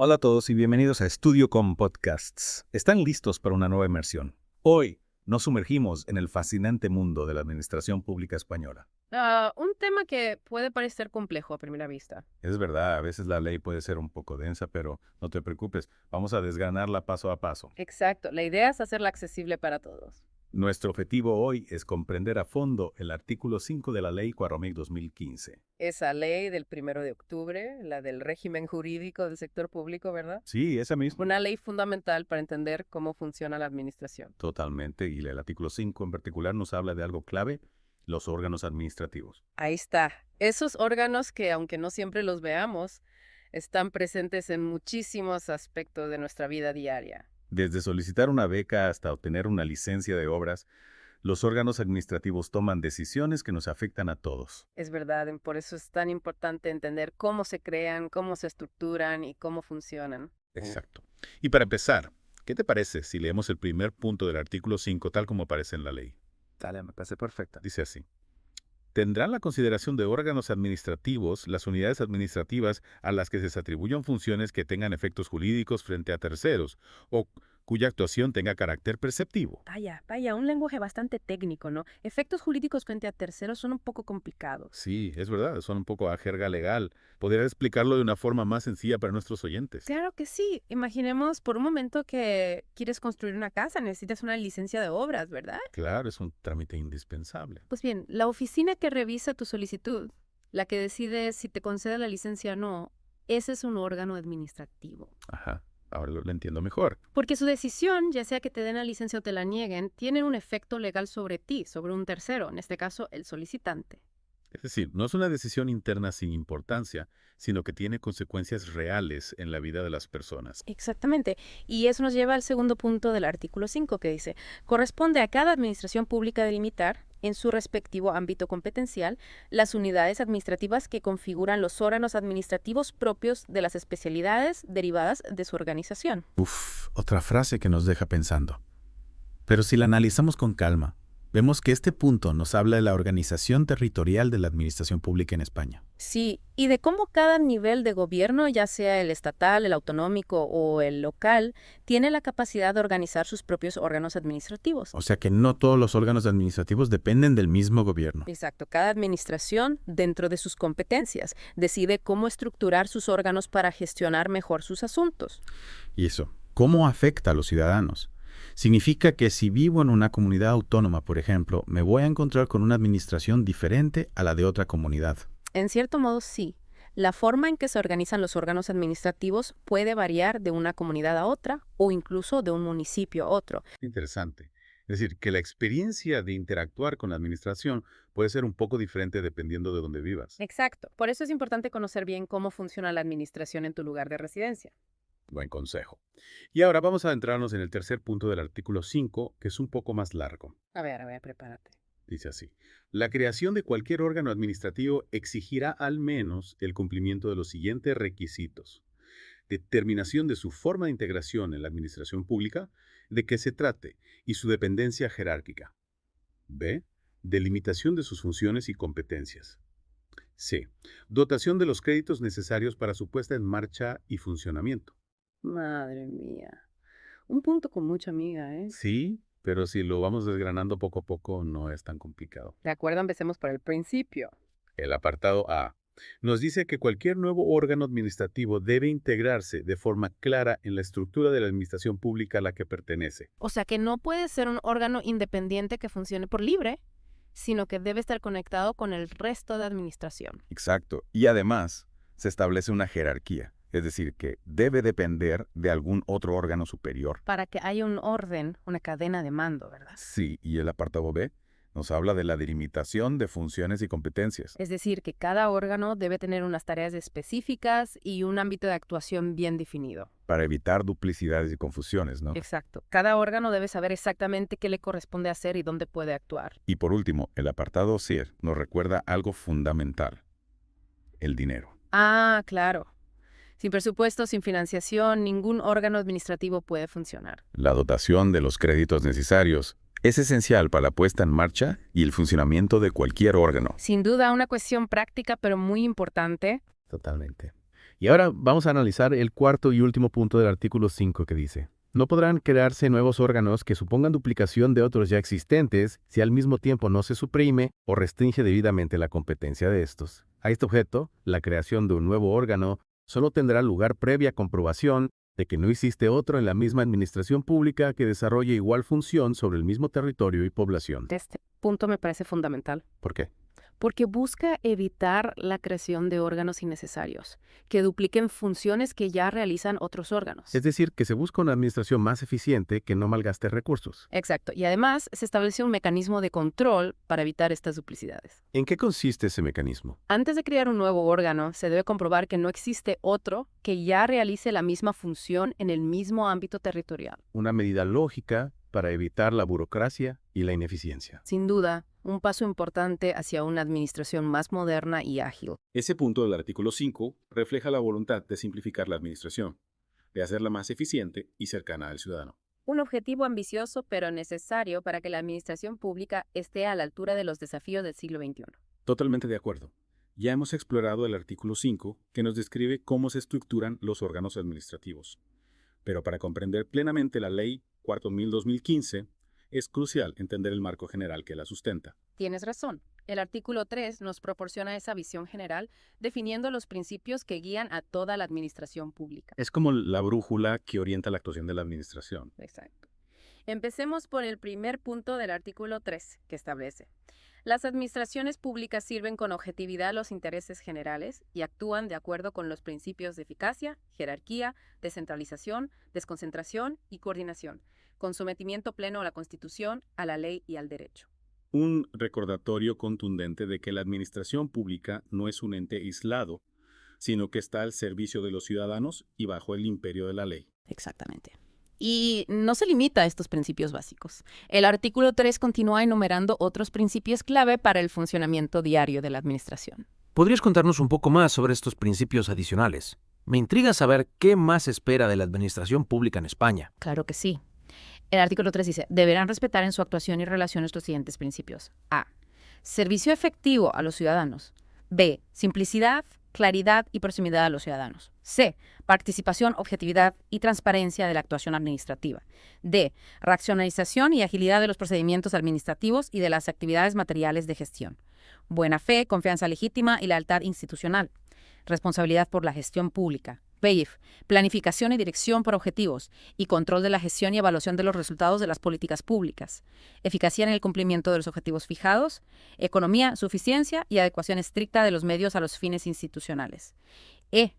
Hola a todos y bienvenidos a Estudio con Podcasts. ¿Están listos para una nueva inmersión? Hoy nos sumergimos en el fascinante mundo de la administración pública española. Un tema que puede parecer complejo a primera vista. Es verdad, a veces la ley puede ser un poco densa, pero no te preocupes, vamos a desgranarla paso a paso. Exacto, la idea es hacerla accesible para todos. Nuestro objetivo hoy es comprender a fondo el artículo 5 de la Ley 4000/2015. Esa ley del 1 de octubre, la del régimen jurídico del sector público, ¿verdad? Sí, esa misma. Una ley fundamental para entender cómo funciona la administración. Totalmente, y el artículo 5 en particular nos habla de algo clave, los órganos administrativos. Ahí está. Esos órganos que, aunque no siempre los veamos, están presentes en muchísimos aspectos de nuestra vida diaria. Desde solicitar una beca hasta obtener una licencia de obras, los órganos administrativos toman decisiones que nos afectan a todos. Es verdad, por eso es tan importante entender cómo se crean, cómo se estructuran y cómo funcionan. Exacto. Y para empezar, ¿qué te parece si leemos el primer punto del artículo 5 tal como aparece en la ley? Dale, me parece perfecta. Dice así. Tendrán la consideración de órganos administrativos las unidades administrativas a las que se les atribuyan funciones que tengan efectos jurídicos frente a terceros o cuya actuación tenga carácter perceptivo. Vaya, un lenguaje bastante técnico, ¿no? Efectos jurídicos frente a terceros son un poco complicados. Sí, es verdad, son un poco a jerga legal. ¿Podrías explicarlo de una forma más sencilla para nuestros oyentes? Claro que sí. Imaginemos por un momento que quieres construir una casa, necesitas una licencia de obras, ¿verdad? Claro, es un trámite indispensable. Pues bien, la oficina que revisa tu solicitud, la que decide si te concede la licencia o no, ese es un órgano administrativo. Ajá, ahora lo entiendo mejor. Porque su decisión, ya sea que te den la licencia o te la nieguen, tiene un efecto legal sobre ti, sobre un tercero, en este caso el solicitante. Es decir, no es una decisión interna sin importancia, sino que tiene consecuencias reales en la vida de las personas. Exactamente. Y eso nos lleva al segundo punto del artículo 5, que dice, corresponde a cada administración pública delimitar, en su respectivo ámbito competencial, las unidades administrativas que configuran los órganos administrativos propios de las especialidades derivadas de su organización. Uf, otra frase que nos deja pensando. Pero si la analizamos con calma, vemos que este punto nos habla de la organización territorial de la administración pública en España. Sí, y de cómo cada nivel de gobierno, ya sea el estatal, el autonómico o el local, tiene la capacidad de organizar sus propios órganos administrativos. O sea que no todos los órganos administrativos dependen del mismo gobierno. Exacto, cada administración, dentro de sus competencias, decide cómo estructurar sus órganos para gestionar mejor sus asuntos. ¿Y eso? ¿Cómo afecta a los ciudadanos? Significa que si vivo en una comunidad autónoma, por ejemplo, me voy a encontrar con una administración diferente a la de otra comunidad. En cierto modo, sí. La forma en que se organizan los órganos administrativos puede variar de una comunidad a otra o incluso de un municipio a otro. Interesante. Es decir, que la experiencia de interactuar con la administración puede ser un poco diferente dependiendo de dónde vivas. Exacto. Por eso es importante conocer bien cómo funciona la administración en tu lugar de residencia. Buen consejo. Y ahora vamos a adentrarnos en el tercer punto del artículo 5, que es un poco más largo. A ver, prepárate. Dice así. La creación de cualquier órgano administrativo exigirá al menos el cumplimiento de los siguientes requisitos. Determinación de su forma de integración en la administración pública, de qué se trate y su dependencia jerárquica. B. Delimitación de sus funciones y competencias. C. Dotación de los créditos necesarios para su puesta en marcha y funcionamiento. Madre mía. Un punto con mucha amiga, ¿eh? Sí, pero si lo vamos desgranando poco a poco no es tan complicado. De acuerdo, empecemos por el principio. El apartado A nos dice que cualquier nuevo órgano administrativo debe integrarse de forma clara en la estructura de la administración pública a la que pertenece. O sea que no puede ser un órgano independiente que funcione por libre, sino que debe estar conectado con el resto de administración. Exacto. Y además, se establece una jerarquía. Es decir, que debe depender de algún otro órgano superior. Para que haya un orden, una cadena de mando, ¿verdad? Sí, y el apartado B nos habla de la delimitación de funciones y competencias. Es decir, que cada órgano debe tener unas tareas específicas y un ámbito de actuación bien definido. Para evitar duplicidades y confusiones, ¿no? Exacto. Cada órgano debe saber exactamente qué le corresponde hacer y dónde puede actuar. Y por último, el apartado C nos recuerda algo fundamental: el dinero. Ah, claro. Sin presupuesto, sin financiación, ningún órgano administrativo puede funcionar. La dotación de los créditos necesarios es esencial para la puesta en marcha y el funcionamiento de cualquier órgano. Sin duda, una cuestión práctica, pero muy importante. Totalmente. Y ahora vamos a analizar el cuarto y último punto del artículo 5 que dice: no podrán crearse nuevos órganos que supongan duplicación de otros ya existentes si al mismo tiempo no se suprime o restringe debidamente la competencia de estos. A este objeto, la creación de un nuevo órgano solo tendrá lugar previa comprobación de que no existe otro en la misma administración pública que desarrolle igual función sobre el mismo territorio y población. Este punto me parece fundamental, ¿Por qué? porque busca evitar la creación de órganos innecesarios, que dupliquen funciones que ya realizan otros órganos. Es decir, que se busca una administración más eficiente que no malgaste recursos. Exacto, y además se establece un mecanismo de control para evitar estas duplicidades. ¿En qué consiste ese mecanismo? Antes de crear un nuevo órgano, se debe comprobar que no existe otro que ya realice la misma función en el mismo ámbito territorial. Una medida lógica para evitar la burocracia y la ineficiencia. Sin duda, un paso importante hacia una administración más moderna y ágil. Ese punto del artículo 5 refleja la voluntad de simplificar la administración, de hacerla más eficiente y cercana al ciudadano. Un objetivo ambicioso pero necesario para que la administración pública esté a la altura de los desafíos del siglo XXI. Totalmente de acuerdo. Ya hemos explorado el artículo 5, que nos describe cómo se estructuran los órganos administrativos. Pero para comprender plenamente la Ley 4000-2015, es crucial entender el marco general que la sustenta. Tienes razón. El artículo 3 nos proporciona esa visión general, definiendo los principios que guían a toda la administración pública. Es como la brújula que orienta la actuación de la administración. Exacto. Empecemos por el primer punto del artículo 3, que establece: las administraciones públicas sirven con objetividad los intereses generales y actúan de acuerdo con los principios de eficacia, jerarquía, descentralización, desconcentración y coordinación, con sometimiento pleno a la Constitución, a la ley y al derecho. Un recordatorio contundente de que la administración pública no es un ente aislado, sino que está al servicio de los ciudadanos y bajo el imperio de la ley. Exactamente. Y no se limita a estos principios básicos. El artículo 3 continúa enumerando otros principios clave para el funcionamiento diario de la administración. ¿Podrías contarnos un poco más sobre estos principios adicionales? Me intriga saber qué más se espera de la administración pública en España. Claro que sí. El artículo 3 dice: deberán respetar en su actuación y relaciones los siguientes principios. A. Servicio efectivo a los ciudadanos. B. Simplicidad, claridad y proximidad a los ciudadanos. C. Participación, objetividad y transparencia de la actuación administrativa. D. Racionalización y agilidad de los procedimientos administrativos y de las actividades materiales de gestión. Buena fe, confianza legítima y lealtad institucional. Responsabilidad por la gestión pública. PEIF, planificación y dirección por objetivos y control de la gestión y evaluación de los resultados de las políticas públicas. Eficacia en el cumplimiento de los objetivos fijados. Economía, suficiencia y adecuación estricta de los medios a los fines institucionales. E.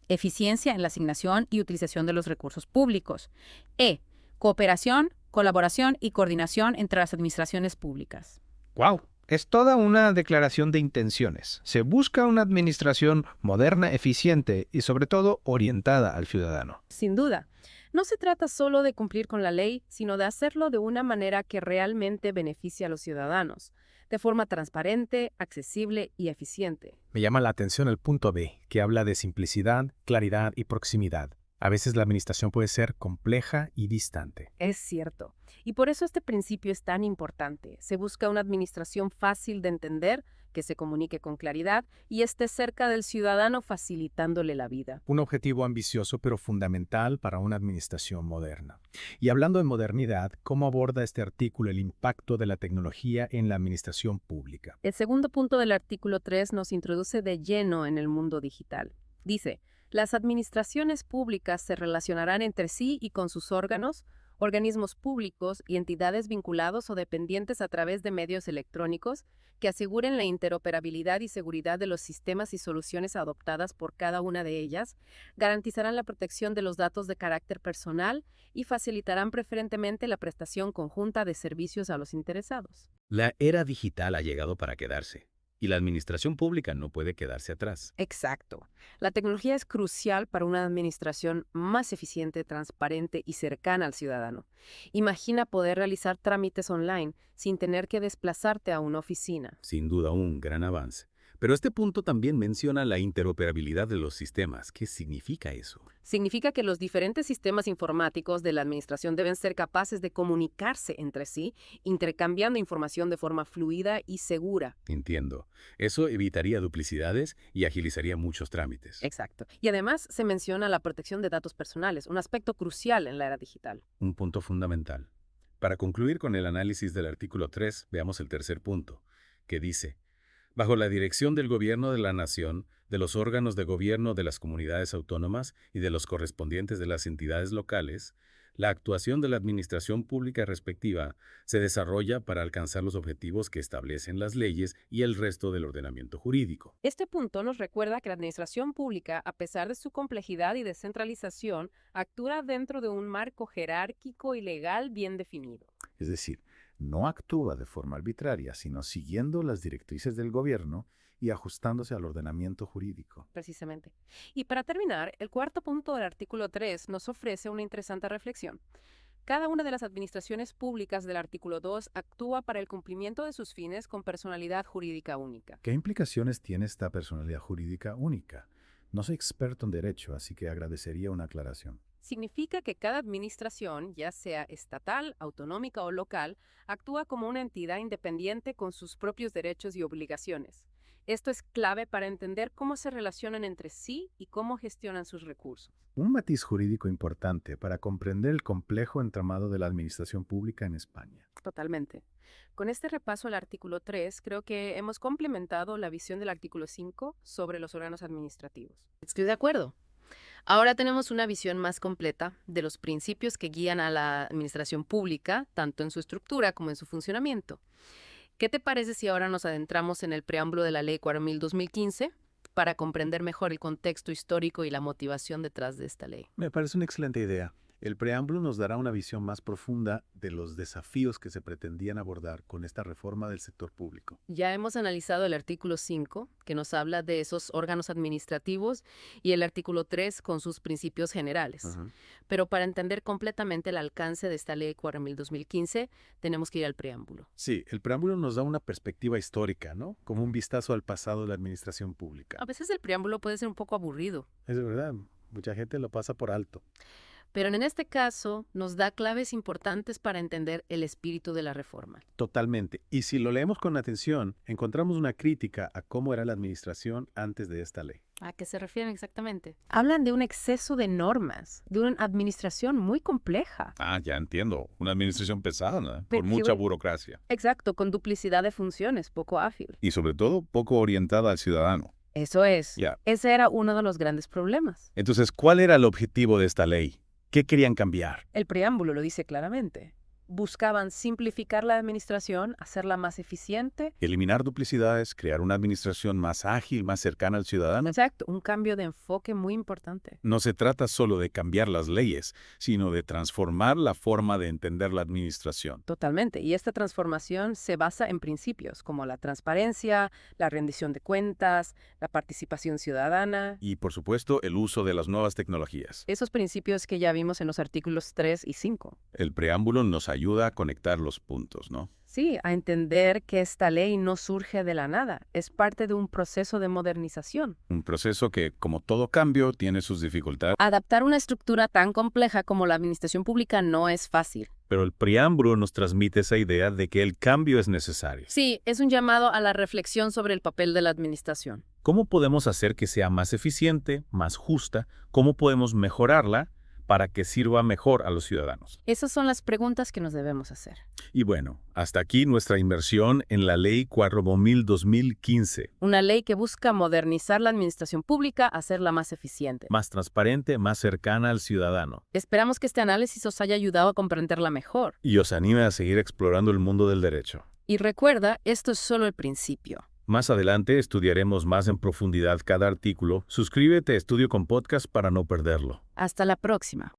Eficiencia en la asignación y utilización de los recursos públicos. E. Cooperación, colaboración y coordinación entre las administraciones públicas. ¡Wow! Es toda una declaración de intenciones. Se busca una administración moderna, eficiente y sobre todo orientada al ciudadano. Sin duda, no se trata solo de cumplir con la ley, sino de hacerlo de una manera que realmente beneficie a los ciudadanos, de forma transparente, accesible y eficiente. Me llama la atención el punto B, que habla de simplicidad, claridad y proximidad. A veces la administración puede ser compleja y distante. Es cierto. Y por eso este principio es tan importante. Se busca una administración fácil de entender, que se comunique con claridad y esté cerca del ciudadano facilitándole la vida. Un objetivo ambicioso pero fundamental para una administración moderna. Y hablando de modernidad, ¿cómo aborda este artículo el impacto de la tecnología en la administración pública? El segundo punto del artículo 3 nos introduce de lleno en el mundo digital. Dice: las administraciones públicas se relacionarán entre sí y con sus órganos, organismos públicos y entidades vinculados o dependientes a través de medios electrónicos que aseguren la interoperabilidad y seguridad de los sistemas y soluciones adoptadas por cada una de ellas, garantizarán la protección de los datos de carácter personal y facilitarán preferentemente la prestación conjunta de servicios a los interesados. La era digital ha llegado para quedarse, y la administración pública no puede quedarse atrás. Exacto. La tecnología es crucial para una administración más eficiente, transparente y cercana al ciudadano. Imagina poder realizar trámites online sin tener que desplazarte a una oficina. Sin duda un gran avance. Pero este punto también menciona la interoperabilidad de los sistemas. ¿Qué significa eso? Significa que los diferentes sistemas informáticos de la administración deben ser capaces de comunicarse entre sí, intercambiando información de forma fluida y segura. Entiendo. Eso evitaría duplicidades y agilizaría muchos trámites. Exacto. Y además se menciona la protección de datos personales, un aspecto crucial en la era digital. Un punto fundamental. Para concluir con el análisis del artículo 3, veamos el tercer punto, que dice: bajo la dirección del Gobierno de la Nación, de los órganos de gobierno de las comunidades autónomas y de los correspondientes de las entidades locales, la actuación de la administración pública respectiva se desarrolla para alcanzar los objetivos que establecen las leyes y el resto del ordenamiento jurídico. Este punto nos recuerda que la administración pública, a pesar de su complejidad y descentralización, actúa dentro de un marco jerárquico y legal bien definido. Es decir, no actúa de forma arbitraria, sino siguiendo las directrices del gobierno y ajustándose al ordenamiento jurídico. Precisamente. Y para terminar, el cuarto punto del artículo 3 nos ofrece una interesante reflexión. Cada una de las administraciones públicas del artículo 2 actúa para el cumplimiento de sus fines con personalidad jurídica única. ¿Qué implicaciones tiene esta personalidad jurídica única? No soy experto en derecho, así que agradecería una aclaración. Significa que cada administración, ya sea estatal, autonómica o local, actúa como una entidad independiente con sus propios derechos y obligaciones. Esto es clave para entender cómo se relacionan entre sí y cómo gestionan sus recursos. Un matiz jurídico importante para comprender el complejo entramado de la administración pública en España. Totalmente. Con este repaso al artículo 3, creo que hemos complementado la visión del artículo 5 sobre los órganos administrativos. Estoy de acuerdo. Ahora tenemos una visión más completa de los principios que guían a la administración pública, tanto en su estructura como en su funcionamiento. ¿Qué te parece si ahora nos adentramos en el preámbulo de la Ley 4000-2015 para comprender mejor el contexto histórico y la motivación detrás de esta ley? Me parece una excelente idea. El preámbulo nos dará una visión más profunda de los desafíos que se pretendían abordar con esta reforma del sector público. Ya hemos analizado el artículo 5, que nos habla de esos órganos administrativos, y el artículo 3 con sus principios generales. Pero para entender completamente el alcance de esta Ley 4000-2015, tenemos que ir al preámbulo. Sí, el preámbulo nos da una perspectiva histórica, ¿no? Como un vistazo al pasado de la administración pública. A veces el preámbulo puede ser un poco aburrido, Es verdad, mucha gente lo pasa por alto. pero en este caso nos da claves importantes para entender el espíritu de la reforma. Totalmente. Y si lo leemos con atención, encontramos una crítica a cómo era la administración antes de esta ley. ¿A qué se refieren exactamente? Hablan de un exceso de normas, de una administración muy compleja. Ah, ya entiendo. Una administración pesada, ¿no? Pero Con mucha que- burocracia. Exacto, con duplicidad de funciones, poco ágil. Y sobre todo, poco orientada al ciudadano. Eso es. Ya. Ese era uno de los grandes problemas. Entonces, ¿cuál era el objetivo de esta ley? ¿Qué querían cambiar? El preámbulo lo dice claramente. Buscaban simplificar la administración, hacerla más eficiente. Eliminar duplicidades, crear una administración más ágil, más cercana al ciudadano. Exacto, un cambio de enfoque muy importante. No se trata solo de cambiar las leyes, sino de transformar la forma de entender la administración. Totalmente. Y esta transformación se basa en principios como la transparencia, la rendición de cuentas, la participación ciudadana. Y, por supuesto, el uso de las nuevas tecnologías. Esos principios que ya vimos en los artículos 3 y 5. El preámbulo nos ayuda a conectar los puntos, ¿no? Sí, a entender que esta ley no surge de la nada, es parte de un proceso de modernización. Un proceso que, como todo cambio, tiene sus dificultades. Adaptar una estructura tan compleja como la administración pública no es fácil. Pero el preámbulo nos transmite esa idea de que el cambio es necesario. Sí, es un llamado a la reflexión sobre el papel de la administración. ¿Cómo podemos hacer que sea más eficiente, más justa? ¿Cómo podemos mejorarla para que sirva mejor a los ciudadanos? Esas son las preguntas que nos debemos hacer. Y bueno, hasta aquí nuestra inmersión en la Ley 4000-2015. Una ley que busca modernizar la administración pública, hacerla más eficiente. Más transparente, más cercana al ciudadano. Esperamos que este análisis os haya ayudado a comprenderla mejor. Y os anime a seguir explorando el mundo del derecho. Y recuerda, esto es solo el principio. Más adelante estudiaremos más en profundidad cada artículo. Suscríbete a Estudio con Podcast para no perderlo. Hasta la próxima.